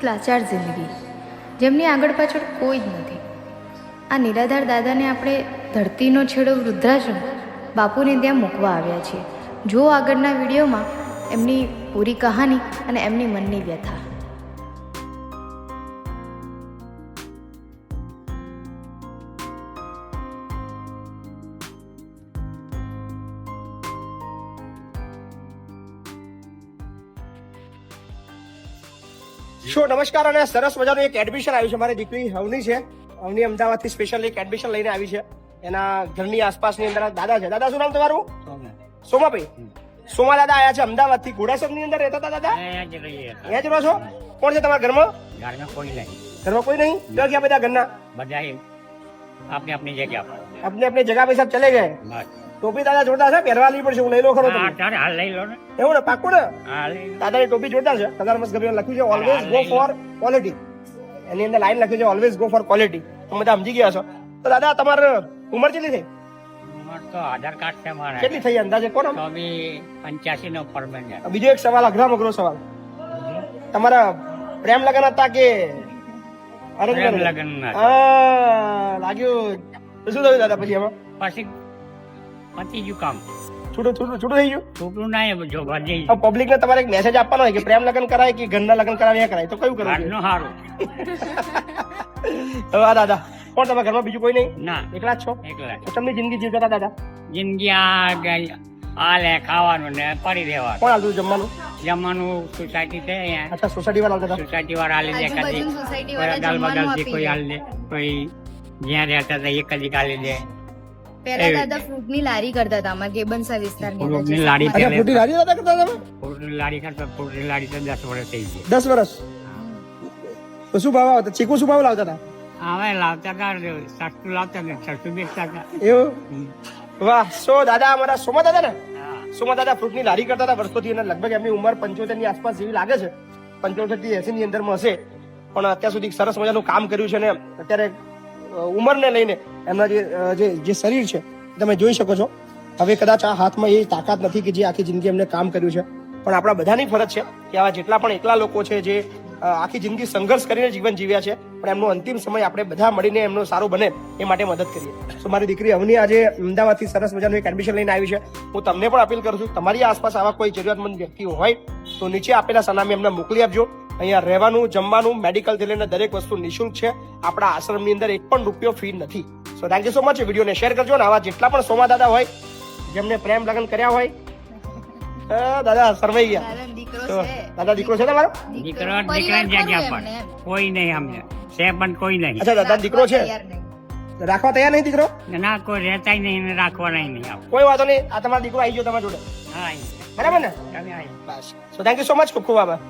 લાચાર જિંદગી, જેમની આગળ પાછળ કોઈ જ નથી. આ નિરાધાર દાદાને આપણે ધરતીનો છેડો વૃદ્ધાશ્રમ બાપુને ત્યાં મૂકવા આવ્યા છીએ. જો આગળના વિડીયોમાં એમની પૂરી કહાની અને એમની મનની વ્યથા. શો નમસ્કાર. અને સરસ મજાનું એક એડમિશન આવ્યું છે. મારી દીકરી હવની છે. હવની અમદાવાદથી સ્પેશિયલ એક એડમિશન લઈને આવી છે. એના ઘરની આસપાસની અંદર દાદા છે. દાદા શું નામ તમારું? સોમાભાઈ. સોમા દાદા આયા છે અમદાવાદથી. ઘોડાસરની અંદર રહેતા હતા દાદા? અહીંયા જ રહો છો? કોણ છે તમારા ઘરમાં? ઘરમાં કોઈ નહીં. ઘરમાં કોઈ નહીં? ક્યાં ગયા બધા ઘરના? બધા આપની આપની જગ્યા પર. अपने अपने जगह पे सब चले गए. टोपी दादा जोरदार છે, પહેરવા લઈ પડશે. હું લઈ લો ખરો તમે? ચાલ હાલ લઈ લો ને. એવું ને? પાક્કું ને? હા લઈ લો. દાદાની ટોપી જોરદાર છે. કલર મસ્ત ગમ્યો. લખ્યું છે ઓલવેઝ ગો ફોર ક્વોલિટી. એની અંદર લાઈન લખ્યું છે ઓલવેઝ ગો ફોર ક્વોલિટી. તમે બધા સમજી ગયા છો. તો દાદા તમારે ઉંમર કેટલી થઈ? ઉંમર તો આધાર કાર્ડ છે મારા. કેટલી થઈ અંદાજે કોણ? તો બી 85 નો ઉપર બન જાય. બીજો એક સવાલ, અઘરામાં અઘરો સવાલ. તમારા પ્રેમ લગ્ન હતા કે અરેન્જ પ્રેમ મેરેજ? લગ્ન ના. હા, લાગ્યું. તો શું થયું દાદા પછી એમાં? પછી પતી ગયું કામ. છૂટું છૂટું છૂટું થઈ ગયું? છોકરું ના જો ભજી હવે પબ્લિક ને તમારે એક મેસેજ આપવાનો હોય કે પ્રેમ લગ્ન કરાય કે ઘરના લગ્ન કરાવ્યા કરાય, તો કયું કરવું? ઘરનું સારું. હા દાદા. કોણ તમારા ઘરમાં બીજું કોઈ નહીં? ના એકલા જ છો? એકલા તો તમને જિંદગી જીવતા હતા દાદા? જિંદગી આ ગઈ આ લે ખાવાનું ને પડી રહેવાનું. કોણ હાલતું જમવાનું? જમવાનું સોસાયટી છે અહીંયા. અચ્છા, સોસાયટી વાળા આવતા હતા? સોસાયટી વાળા હાલી દે. કદી આજુબાજુની સોસાયટી કોઈ વાળા અદલ જમવાનું બદલથી આપી કોઈ દે. હાલી દે. કોઈ જ્યાં રહેતા હતા એ કદી હાલી દે. પહેલા દાદા ફ્રૂટની લારી કરતા હતા અમારા ગેબનસા વિસ્તારની અંદર ફ્રૂટની જે લારી અચ્છા, પહેલે ફૂટી લારી દાદા કરતા તમે? ફ્રૂટની લારી કરતા ફ્રૂટની લારી તો 10 વર્ષ થઈ ગઈ. 10 વર્ષ. તો શું ભાવ આવતા? ચીકુ શું ભાવ લાવતા હતા? હવે લાવતા હતા સસ્તું લાવતા ને સસ્તું બેચતા હતા. એવું? વાહ. સો દાદા અમારા સોમા દાદા ને? સોમા દાદા ફ્રૂટની લારી કરતા હતા વર્ષોથી. અને લગભગ એમની ઉંમર 75 ની આસપાસ જેવી લાગે છે. 75 થી 80 ની અંદરમાં હશે. પણ અત્યાર સુધી સરસ મજાનું કામ કર્યું છે. ને અત્યારે ઉંમરને લઈને એમના જે શરીર છે તમે જોઈ શકો છો. હવે કદાચ આ હાથમાં એ તાકાત નથી કે જે આખી જિંદગી એમને કામ કર્યું છે. પણ આપણા બધાની ફરજ છે કે આવા જેટલા પણ એકલા લોકો છે જે આખી જિંદગી સંઘર્ષ કરીને જીવન જીવ્યા છે, પણ એમનો અંતિમ સમય આપણે બધા મળીને એમનો સારો બને એ માટે મદદ કરીએ. તો મારી દીકરી અવની આજે અમદાવાદથી સરસ મજાનું એક એડમિશન લઈને આવી છે. હું તમને પણ અપીલ કરું છું, તમારી આસપાસ આવા કોઈ જરૂરિયાતમંદ વ્યક્તિઓ હોય તો નીચે આપેલા સરનામે એમને મોકલી આપજો. અહીંયા રહેવાનું, જમવાનું, મેડિકલથી લઈને દરેક વસ્તુ નિઃશુલ્ક છે. આપણા આશ્રમની અંદર 1 પણ રૂપિયો ફી નથી. સો થેન્ક યુ સો મચ. વિડીયોને શેર કરજો. અને આવા જેટલા પણ સોમા દાદા હોય જેમને પ્રેમ લગ્ન કર્યા હોય, દાદા શરમાઈ ગયા. દાદાનો દીકરો તો છે. દાદા દીકરો છે તમારો? દીકરો દીકરાની જગ્યા પર કોઈ નહીં અમને છે પણ કોઈ નહીં. અચ્છા, દાદા દીકરો છે. તૈયાર નહીં. રાખવા તૈયાર નહીં દીકરો? ના કોઈ રહેતા નહીં ને રાખવાના નહીં આવું. કોઈ વાંધો નહીં. આ તમારો દીકરો આવી ગયો તમારા જોડે, હા બરાબર ને? તમે આવી. બસ. So thank you so much. ખૂબ ખૂબ આભાર.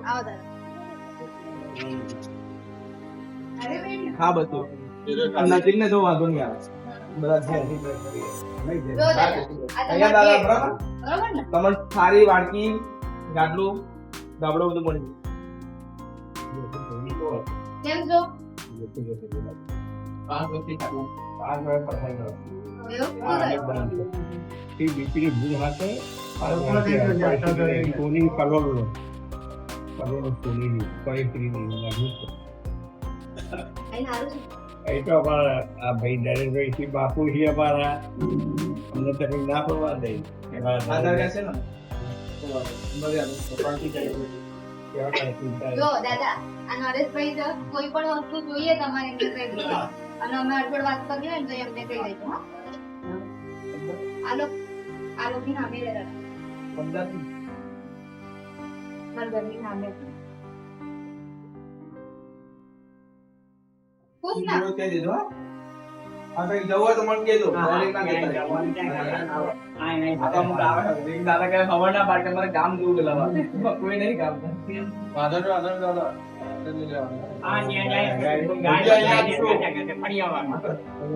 આવો દાદા. હા બધું નજીક ને જો વાંધો નહીં આવે બધા છે જો દાદા, આ અહીંયા તમારા દાદા બે. બરાબર બરોબર ને? તમને સારી વાડકી ગાડલું ગાબડો બધું મળી કેમ છો? જાય. 5 વર્ષથી ખાતું 5 વર્ષ પતાઈ ગયો. એવું? શું થયું? બીપીની ભૂલ હાથે સોની કરોડો સોની કોઈ ફ્રી નહીં અહીં સારું છે? એ તો અમારા આ ભાઈ નરેન્દ્રભાઈ શ્રી બાપુ છે અમારા, અમને તકલીફ ના પડવા દે. આધાર કાર્ડ છે ને જો દાદા, આ નરેશભાઈ જો કોઈ પણ વસ્તુ જોઈએ તમારે એમને કહી દેજો. અને અમે અડબડ વાત કરીએ ને તો એમને કહી દેજો. હા? આ લોકોની સામે રહેતા. 15 મારા ઘરની સામે. ખુશ ના? કહી દીધું હા આ કઈ જવું હોય તો મને કહેજો. ડાયરેક્ટ ના કહેતા. આમાં આવે છે. દાદા કહે ખબર ના પાડે મારે ગામ જેવું બોલાવા. કોઈ નહીં ગામ. વાંધો નહીં, વાંધો નહીં દાદા.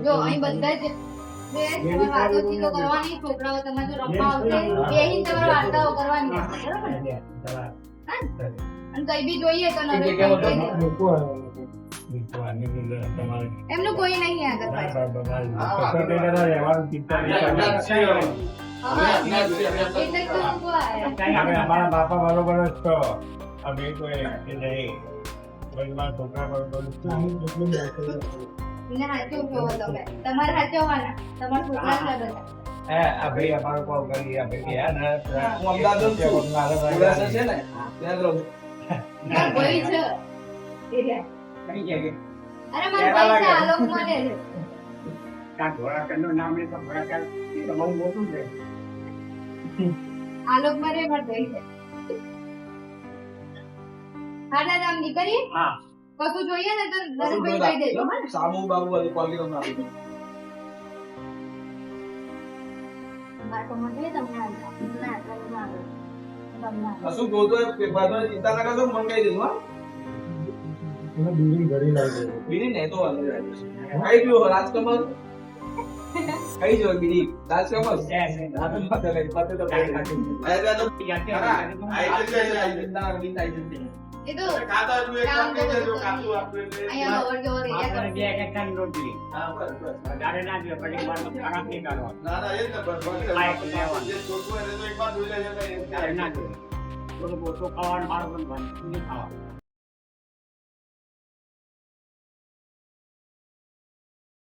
જો અહીં બધા જ તમારે વાતોચીતો કરવાની, છોકરાઓ તમારે જો રમવા આવશે બેહીને તમારે વાર્તાઓ કરવાની બરાબર ને? હા? અને કઈ બી જોઈએ તો નરેશ કહી દેજો. એમનું કોઈ નહીં આગળ પાછળ. એટલે તો લોકો આયા. અમારા બાપા બરોબર જ છો. અમે કોઈ નહીં છોકરા બરોબર એને સાચવજો તમે. તમારે સાચવવાના. તમારા છોકરા છે બધા. આ ભાઈ અમારો કોલ કરી આ ભાઈ ગયા ને હું અમદાવાદ છું. ઉડાસા છે ને ત્યાં જ રહું. મારા ભાઈ છે એ રહ્યા. કઈ જગ્યાએ? અરે મારા ભાઈ છે આલોક મળે છે. ત્યાં ધોળાકરનું નામ લે તો ધોળાકર એ તો બહુ મોટું છે. આલોક મળે મારા ભાઈ છે. હા દાદા આમ નીકળીએ. હા. કશું જોઈએ ને તો નરેશભાઈ કહી દેજો હા ને? સાબુ બાબુ બધું ક્વોલિટી માં આપી દઉં. બાળકો માટે તમને ના તમને કશું જોતો હોય પેપર ચિંતા ના કરશો મને કહી દેજો. હા બીડી ને તો વાંધો નહીં. કઈ ગયો રાજકમલ કઈ જો બીડી રાજકમલ એ તો કામ તો અહીંયા અવર જવર રહ્યા આપણે કરે. બે એકખાની રોટલી. વધારે ના જોઈએ, પછી મારનો ખરાબ નહીં કાઢવાનો. આ એક લેવાનું. વધારે ના જોઈએ. થોડુંક ઓછું ખાવાનું, મારું પણ નહીં ખાવાનું.